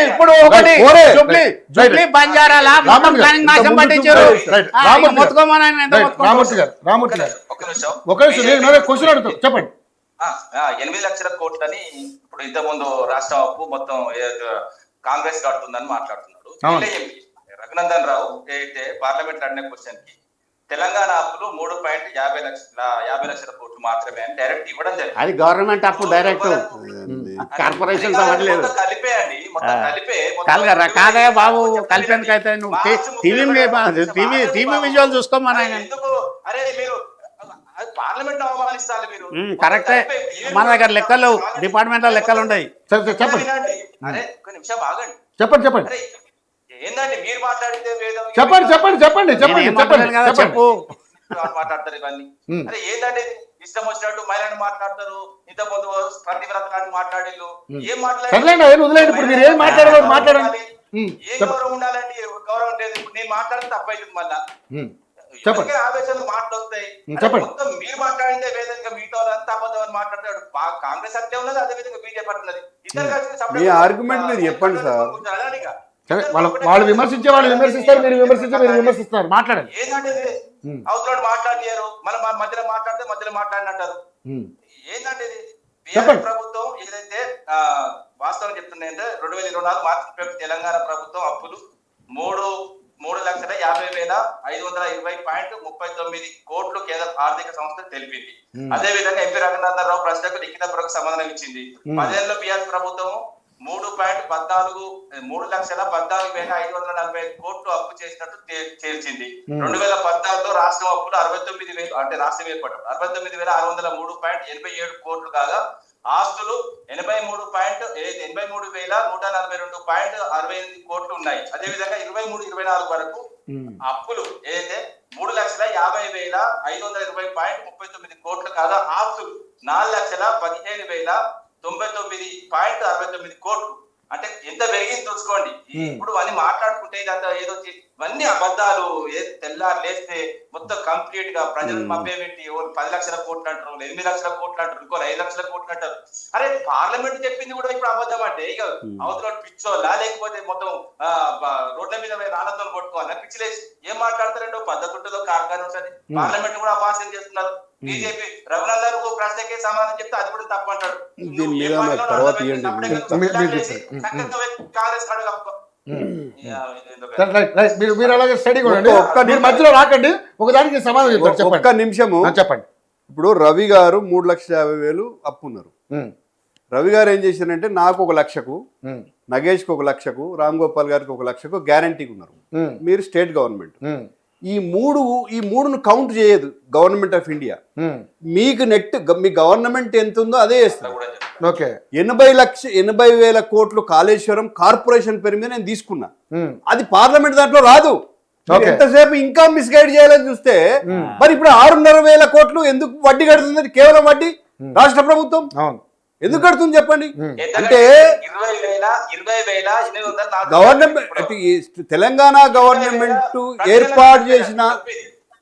ఇప్పుడు ఒకటి జూబ్లీ బంజారాల మొత్తం ప్లానింగ్ నాశనం పట్టించారు. రామూర్తి గారు ఒక నిమిషం నేను క్వశ్చన్ అడుగుతాను, చెప్పండి. 8 లక్షల కోట్లని ఇప్పుడు ఇంతకుముందు రాష్ట్ర అప్పు మొత్తం కాంగ్రెస్ కడుతుందని మాట్లాడుతున్నాడు. రఘునందన్ రావు అయితే పార్లమెంట్ అడిగిన క్వశ్చన్ కి తెలంగాణ అప్పులు 3.50 లక్షల కోట్లు మాత్రమే అని డైరెక్ట్ ఇవ్వడం జరిగింది. అది గవర్నమెంట్ అప్పు డైరెక్ట్, కార్పొరేషన్ అవ్వట్లేదు. కలిపే అండి, మొత్తం కలిపే. కాదే బాబు, కలిపేందుకైతే నువ్వు టీవీ విజువల్ చూసుకోమని ఆయన. అరే మీరు పార్లమెంట్ అవమానిస్తారు మీరు. కరెక్టే, మన దగ్గర లెక్కలు డిపార్ట్మెంట్ లో లెక్కలు ఉంటాయి. చెప్పండి. అరే ఒక నిమిషం ఆగండి, చెప్పండి. ఏందండి మీరు మాట్లాడితే చెప్పండి చెప్పు. మాట్లాడతారు ఇవన్నీ. అరే ఏంటంటే ఇష్టం వచ్చినట్టు మహిళను మాట్లాడతారు, ఇంత ముందు ప్రతివ్రతలు మాట్లాడిల్లు. ఏం మాట్లాడాలి? ఏం గౌరవం ఉండాలండి? గౌరవం లేదు. ఇప్పుడు నేను మాట్లాడితే తప్పైతుంది, మళ్ళా ఆవేశంలో మాట్లాడతాయి. మొత్తం మీరు మాట్లాడితే వేదంగా మిగతా వాళ్ళంతా అబద్ధం మాట్లాడతాడు. కాంగ్రెస్ అట్లే ఉన్నది, అదే విధంగా బీజేపీ ఉన్నది. ఇద్దరు మీ ఆర్గ్యుమెంట్ మీరు చెప్పండి సార్. వాళ్ళు విమర్శించే వాళ్ళు విమర్శిస్తారు, మీరు విమర్శిస్తారు. మాట్లాడండి. ఏంటంటే అవతల మాట్లాడలేరు, మన మధ్యలో మాట్లాడితే మధ్యలో మాట్లాడినంటారు. ఏంటంటే బీఆర్ఎస్ ప్రభుత్వం ఏదైతే వాస్తవం చెప్తున్నాయంటే 2024 మార్చి తెలంగాణ ప్రభుత్వం అప్పులు 3,50,520.39 కోట్లు కేంద్ర ఆర్థిక సంస్థ తెలిపింది. అదే విధంగా ఎంపీ రఘునందన్ రావు ప్రశ్నకు లిఖిత పూర్వక సమాధానం ఇచ్చింది. 10 ఏళ్ల బీఆర్ఎస్ ప్రభుత్వం 3,14,540 కోట్లు అప్పు చేసినట్టు చేర్చింది. 2014లో రాష్ట్రం అప్పులు 69,000, అంటే రాష్ట్రం ఏర్పడ్డారు 69,603.87 కోట్లు కాగా ఆస్తులు 83,142.68 కోట్లు ఉన్నాయి. అదే విధంగా 23-24 వరకు అప్పులు ఏదైతే 3,50,520.39 కోట్లు కాగా ఆస్తులు 4,15,099.69 కోట్లు. అంటే ఎంత పెరిగింది చూసుకోండి. ఇప్పుడు అన్ని మాట్లాడుకుంటే ఇదంతా ఏదో ఇవన్నీ అబద్ధాలు. తెల్లారు లేస్తే మొత్తం కంప్లీట్ గా ప్రజలు పంపేమిటి, 10 లక్షల కోట్లు అంటారు, 8 లక్షల కోట్లు అంటారు, ఇంకో 5 లక్షల కోట్లు అంటారు. అరే పార్లమెంట్ చెప్పింది కూడా ఇప్పుడు అబద్ధం అంటే ఇక అవతల పిచ్చోళ్ళా లేకపోతే మొత్తం రోడ్ల మీద రాళ్ళతో కొట్టుకోవాలా? పిచ్చిలేసి ఏం మాట్లాడతారంటే పద్ధతి ఉంటుందో కార్ఖాన ఉంటుంది. పార్లమెంట్ కూడా అపాసన చేస్తున్నారు. బీజేపీ రఘునందన్ ప్రశ్నకే సమాధానం చెప్తే అది కూడా తప్పు అంటాడు. మీరు అలాగే స్టడీ మీరు మధ్యలో రాకండి, ఒకదానికి సమాధానం చెప్తారు. ఒక్క నిమిషము చెప్పండి. ఇప్పుడు రవి గారు 3,50,000 అప్పు ఉన్నారు. రవి గారు ఏం చేశారంటే నాకు 1 లక్షకు, నగేష్ కు 1 లక్షకు, రామ్ గోపాల్ గారికి 1 లక్షకు గ్యారంటీకి ఉన్నారు. మీరు స్టేట్ గవర్నమెంట్. ఈ మూడును కౌంట్ చేయదు గవర్నమెంట్ ఆఫ్ ఇండియా. మీకు నెట్ మీ గవర్నమెంట్ ఎంత ఉందో అదే చేస్తారు. 80,000 కోట్లు కాళేశ్వరం కార్పొరేషన్ పేరు మీద నేను తీసుకున్నా. అది పార్లమెంట్ దాంట్లో రాదు. ఎంతసేపు ఇంకా మిస్గైడ్ చేయాలని చూస్తే మరి ఇప్పుడు 6,500 కోట్లు ఎందుకు వడ్డీ కడుతుంది? కేవలం వడ్డీ రాష్ట్ర ప్రభుత్వం ఎందుకు కడుతుంది చెప్పండి? అంటే గవర్నమెంట్ తెలంగాణ గవర్నమెంట్ ఏర్పాటు చేసిన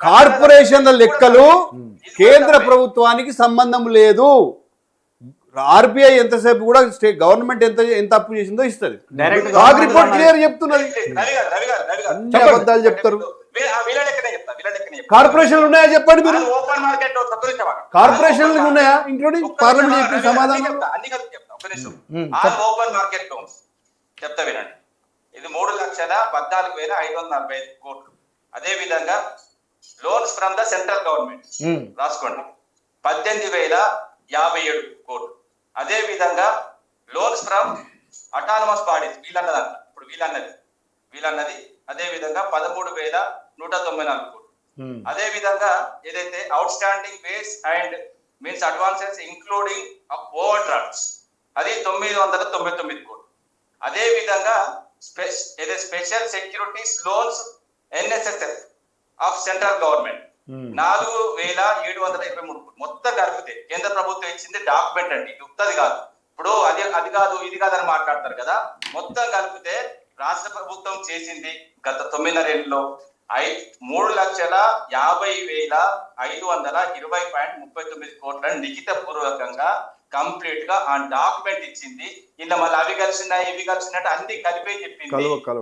కార్పొరేషన్ల లెక్కలు కేంద్ర ప్రభుత్వానికి సంబంధం లేదు. ఆర్బీఐ ఎంతసేపు కూడా స్టేట్ గవర్నమెంట్ ఎంత అప్పు చేసిందో ఇస్తుంది. రిపోర్ట్ క్లియర్ చెప్తున్నది. అన్ని అబద్ధాలు చెప్తారు. కార్పొరేషన్లు ఉన్నాయా చెప్పండి మీరు? కార్పొరేషన్లు ఉన్నాయా ఇంక్లూడింగ్ పార్లమెంట్ చెప్పిన సమాధానం? ఓపెన్ మార్కెట్ లోన్స్ చెప్తా వినండి. ఇది 3,14,545 కోట్లు. అదే విధంగా loans from the central government రాసుకోండి 18,057 కోట్లు. అదే విధంగా లోన్స్ ఫ్రమ్ అటానమస్ బాడీస్ వీళ్ళన్నదంట, ఇప్పుడు వీళ్ళన్నది అదే విధంగా 13,194 కోట్లు. అదే విధంగా ఏదైతే outstanding ways and means advances including overdrafts అది 999 కోట్లు. అదే విధంగా special securities loans NSSF of central government 4,723 కోట్లు. మొత్తం కలిపితే కేంద్ర ప్రభుత్వం ఇచ్చింది డాక్యుమెంట్ అండి, ఇది ఉత్తది కాదు. ఇప్పుడు అది కాదు ఇది కాదని మాట్లాడతారు కదా. మొత్తం కలిపితే రాష్ట్ర ప్రభుత్వం చేసింది గత 9.5 ఏళ్ళలో 3,50,520.39 కోట్లను లిఖిత పూర్వకంగా కంప్లీట్ గా ఆ డాక్యుమెంట్ ఇచ్చింది. ఇలా మళ్ళీ అవి కలిసినాయి ఇవి కలిసినట్టు అన్ని కలిపే చెప్పింది.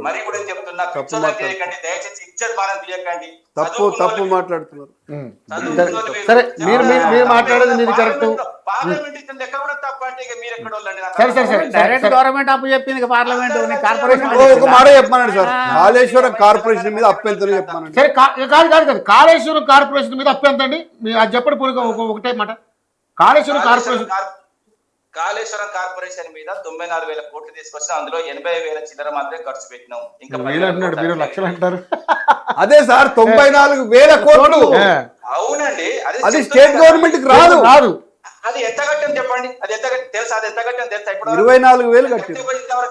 మరి కూడా చెప్తున్నా, పిచ్చోళ్ళ చేయకండి, దయచేసి ఇజ్జత్ మానం తీయకండి. తప్పు మాట్లాడుతున్నారు. సరే మీరు మాట్లాడేది మీరు కరెక్ట్. పార్లమెంట్ ఇచ్చిన లెక్క కూడా తప్ప అంటే ఇక మీరు ఎక్కడ సరే డైరెక్ట్ గవర్నమెంట్ అప్పు చెప్పింది పార్లమెంట్ కార్పొరేషన్. ఒక మాట చెప్పమనండి సార్, కాళేశ్వరం కార్పొరేషన్ మీద అప్పు ఎంతో చెప్పమనండి. సరే కాదు కాళేశ్వరం కార్పొరేషన్ మీద అప్పు ఎంతండి? అది చెప్పండి పూర్తిగా ఒకటే మాట. కాళేశ్వరం కార్పొరేషన్ మీద 94,000 కోట్లు తీసుకొచ్చిన, అందులో 80,000 చిల్లర మాత్రమే ఖర్చు పెట్టినాం. ఇంకా మీరు లక్షలు అంటారు. అదే సార్ 94,000 కోట్లు. అవునండి, అది స్టేట్ గవర్నమెంట్ కి రాదు. అది ఎంత కట్టని చెప్పండి, అది ఎంత తెలుసా? అది ఎంత కట్టని తెలుసా? ఇప్పుడు 24,000 కట్టింది.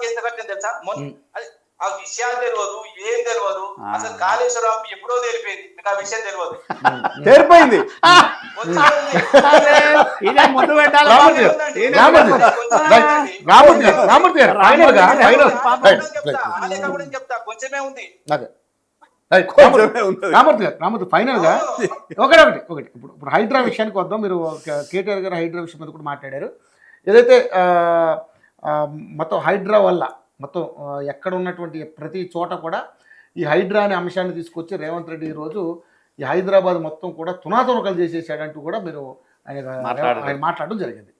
ఎంత కట్టని తెలుసా? అది ఆ విషయాలు తెలియదు, ఏం తెలియదు. అసలు కాళేశ్వరం ఎప్పుడో తెలిపోయింది, మీకు ఆ విషయం తెలియదు. తెలిపోయింది. ఇదే ముందు పెట్టాలి. చెప్తా, కొంచెమే ఉంది. రామూర్తి ఫైనల్ గా ఒకటి ఇప్పుడు హైడ్రా విషయానికి వద్దాం. మీరు కేటీఆర్ గారు హైడ్రా విషయం మీద కూడా మాట్లాడారు. ఏదైతే మొత్తం హైడ్రా వల్ల మొత్తం ఎక్కడ ఉన్నటువంటి ప్రతి చోట కూడా ఈ హైడ్రా అనే అంశాన్ని తీసుకొచ్చి రేవంత్ రెడ్డి ఈరోజు ఈ హైదరాబాద్ మొత్తం కూడా తునాతునకలు చేసేసాడంటూ కూడా మీరు ఆయన మాట్లాడడం జరిగింది.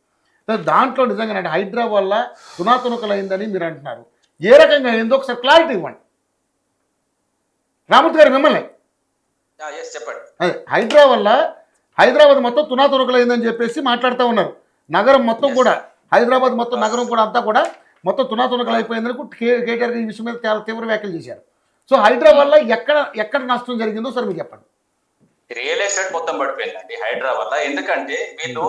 దాంట్లో నిజంగా అంటే హైడ్రా వల్ల తునాతునకలు అయిందని మీరు అంటున్నారు. ఏ రకంగా అయిందో ఒకసారి క్లారిటీ ఇవ్వండి రామూర్తి గారు మిమ్మల్ని. చెప్పండి. అదే హైడ్రా వల్ల హైదరాబాద్ మొత్తం తునాతునకలు అయిందని చెప్పేసి మాట్లాడుతూ ఉన్నారు. నగరం మొత్తం కూడా హైదరాబాద్ మొత్తం నగరం కూడా అంతా కూడా మొత్తం తునాతునకలు అయిపోయిందని కేటీఆర్ ఈ విషయం మీద చాలా తీవ్ర వ్యాఖ్యలు చేశారు. సో హైడ్రా వల్ల ఎక్కడ నష్టం జరిగిందో సార్ మీరు చెప్పండి. రియల్ ఎస్టేట్ మొత్తం పడిపోయిందండి హైడ్రా వల్ల. ఎందుకంటే వీళ్ళు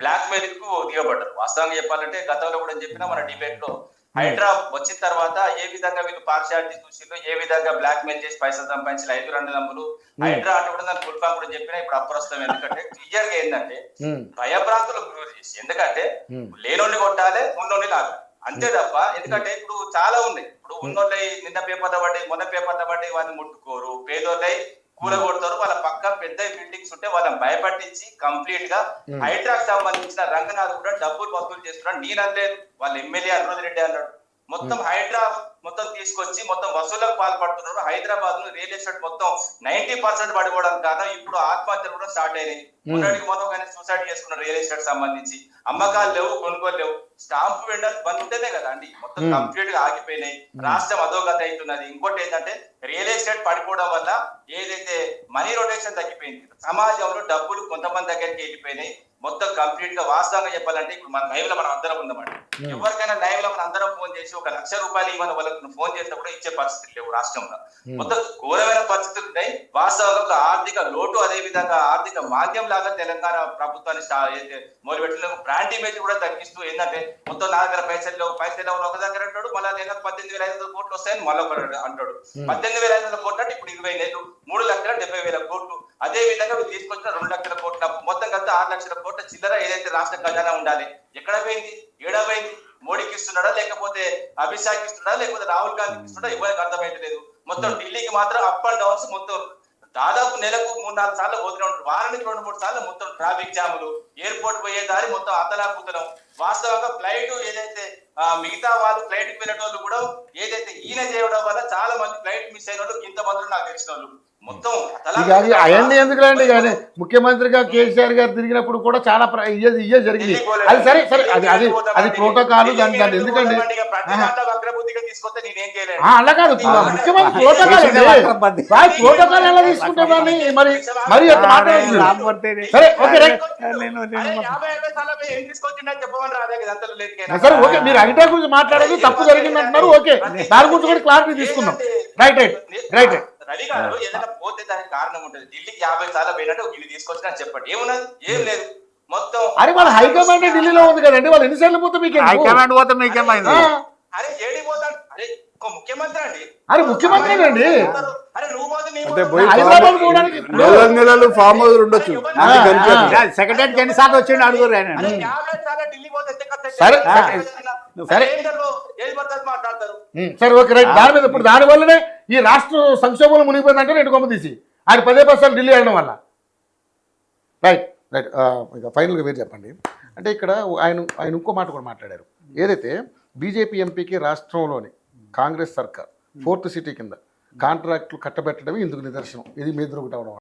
బ్లాక్ మెయిల్ కు దిగబడ్డారు. వాస్తవంగా చెప్పాలంటే గతంలో కూడా చెప్పినా మన డిబేట్ లో, హైడ్రా వచ్చిన తర్వాత ఏ విధంగా వీళ్ళు పార్షియాలిటీ చూసిండ్రు, ఏ విధంగా బ్లాక్ మెయిల్ చేసి పైసలు సంపాదించిన 5 రంగులు హైడ్రా అంటే కూడా దాని ఫుల్ ఫామ్ కూడా చెప్పినా ఇప్పుడు అప్రస్తుతం. ఎందుకంటే క్లియర్ గా ఏంటంటే భయభ్రాంతులకు గురి చేసి, ఎందుకంటే లేనోని కొట్టాలి ఉన్నోని లాగా అంతే తప్ప. ఎందుకంటే ఇప్పుడు చాలా ఉన్నాయి. ఇప్పుడు ఉన్నోళ్ళై నిన్న పేపర్ల పడ్డాయి, మొన్న పేపర్ల పడ్డాయి, వాళ్ళని ముట్టుకోరు. పేదోళ్ళై కూలగొడతారు. వాళ్ళ పక్క పెద్ద బిల్డింగ్స్ ఉంటే వాళ్ళని భయపట్టించి కంప్లీట్ గా హైడ్రాకి సంబంధించిన రంగనాథ్ కూడా డబ్బులు వసూలు చేస్తున్నాడు. నేనంలేదు, వాళ్ళ ఎమ్మెల్యే అనురోధ్ రెడ్డి అన్నాడు. మొత్తం హైడ్రా మొత్తం తీసుకొచ్చి మొత్తం వసూలకు పాల్పడుతున్నారు. హైదరాబాద్ లో రియల్ ఎస్టేట్ మొత్తం 90% పడిపోవడానికి కారణం ఇప్పుడు ఆత్మహత్యలు కూడా స్టార్ట్ అయినాయి. మొన్నటికి మొత్తం కానీ సూసైడ్ చేసుకున్నారు. రియల్ ఎస్టేట్ సంబంధించి అమ్మకాలు లేవు, కొనుగోలు లేవు. స్టాంప్ వెండర్స్ బంద్ ఉంటేనే కదా అండి మొత్తం కంప్లీట్ గా ఆగిపోయినాయి. రాష్ట్రం అధోగతి అవుతున్నది. ఇంకోటి ఏంటంటే రియల్ ఎస్టేట్ పడిపోవడం వల్ల ఏదైతే మనీ రొటేషన్ తగ్గిపోయింది, సమాజంలో డబ్బులు కొంతమంది దగ్గరికి వెళ్ళిపోయినాయి. మొత్తం కంప్లీట్ గా వాస్తవంగా చెప్పాలంటే ఇప్పుడు మన లైవ్ లో మనం అందరం ఉందామండి. ఎవరికైనా లైవ్ లో మనం అందరం ఫోన్ చేసి 1 లక్ష రూపాయలు ఇవ్వని వాళ్ళకి ఫోన్ చేస్తే కూడా ఇచ్చే పరిస్థితులు లేవు రాష్ట్రంలో. మొత్తం ఘోరమైన పరిస్థితులు ఉన్నాయి. వాస్తవంగా ఒక ఆర్థిక లోటు, అదే విధంగా ఆర్థిక మాధ్యం లాగా తెలంగాణ ప్రభుత్వాన్ని మొదలుపెట్టిన బ్రాండ్ ఇమేజ్ కూడా తగ్గిస్తూ ఏంటంటే మొత్తం నా దగ్గర పైసలు ఒక దగ్గర అంటాడు, మళ్ళీ నెలకు 18,500 కోట్లు వస్తాయని మళ్ళీ ఒకరు అంటాడు. 18,500 కోట్లు అంటే ఇప్పుడు 20 నెలలు 3,70,000 కోట్లు. అదే విధంగా వీళ్ళు తీసుకొచ్చిన 2 లక్షల కోట్ల మొత్తం కలిసి 6 లక్షల కోట్ల చిల్లర ఏదైతే రాష్ట్ర ఖజానా ఉండాలి ఎక్కడ పోయింది, ఏడపోయింది? మోడీకి ఇస్తున్నాడా, లేకపోతే అమిత్ షాకి ఇస్తున్నాడా, లేకపోతే రాహుల్ గాంధీకి ఇస్తున్నాడా, ఎవరికి అర్థమైతే మొత్తం ఢిల్లీకి మాత్రం అప్ అండ్ డౌన్స్ మొత్తం దాదాపు నెలకు 3-4 సార్లు పోతూనే ఉంటారు. వారానికి 2-3 సార్లు మొత్తం ట్రాఫిక్ జాములు, ఎయిర్పోర్ట్ పోయే దారి మొత్తం అతలాకుతలం. వాస్తవంగా ఫ్లైట్ ఏదైతే మిగతా వాళ్ళు ఫ్లైట్ కి వెళ్ళేటోళ్ళు కూడా ఏదైతే ఈయన చేయడం వల్ల చాలా మంది ఫ్లైట్ మిస్ అయిన వాళ్ళు ఇంతమంది నాకు తెలిసిన వాళ్ళు మొత్తం అవన్నీ ఎందుకులేండి. కానీ ముఖ్యమంత్రిగా కేసీఆర్ గారు తిరిగినప్పుడు కూడా చాలా ఇయ్యే జరిగింది. అది సరే అది ప్రోటోకాల్. దాని ఎందుకండి అలా కాదు, ముఖ్యమంత్రి ప్రోటోకాల్ ఎలా తీసుకుంటే దాన్ని మరి సరే ఓకే రైట్. సరే ఓకే, మీరు హైడ్రా గురించి మాట్లాడేది తప్పు జరిగింది అంటున్నారు. ఓకే, దాని గురించి కూడా క్లారిటీ తీసుకుందాం. Right right right right. Ravi గారు ఏదైనా పోతే దానికి కారణం ఉంటుంది. ఢిల్లీకి 50 సార్లు పోయినట్టు ఇవి తీసుకొచ్చినా చెప్పండి, ఏమున్నది? ఏం లేదు. మొత్తం అరే వాళ్ళ హైకమాండ్ ఢిల్లీలో ఉంది కదండి, వాళ్ళు ఎన్నిసార్లు పోతే మీకు హైకమాండ్ పోతే మీకేమైంది? అరే ఏడి పోతాడు? అరే ఒక ముఖ్యమంత్రి అండి. అరే ముఖ్యమంత్రి అండి. అరే నువ్వు హైదరాబాద్ పోవడానికి నెలలు ఫామ్ హౌస్ ఉండొచ్చు. సెక్రటరీ ఎన్నిసార్లు వచ్చిండు అడుగురు. సరే సరే సరే ఓకే రైట్. దాని మీద ఇప్పుడు దాని వల్లనే ఈ రాష్ట్ర సంక్షోభంలో మునిగిపోయిందంటే రెండు కొమ్మ తీసి ఆయన 10 ఢిల్లీ వెళ్ళడం వల్ల. Right right. ఇక ఫైనల్గా మీరు చెప్పండి. అంటే ఇక్కడ ఆయన ఇంకో మాట కూడా మాట్లాడారు. ఏదైతే బీజేపీ ఎంపీకి రాష్ట్రంలోని కాంగ్రెస్ సర్కార్ 4th సిటీ కింద కాంట్రాక్టులు కట్టబెట్టడమే ఇందుకు నిదర్శనం. ఇది మీ ఎదురు ఒకటి అవడం.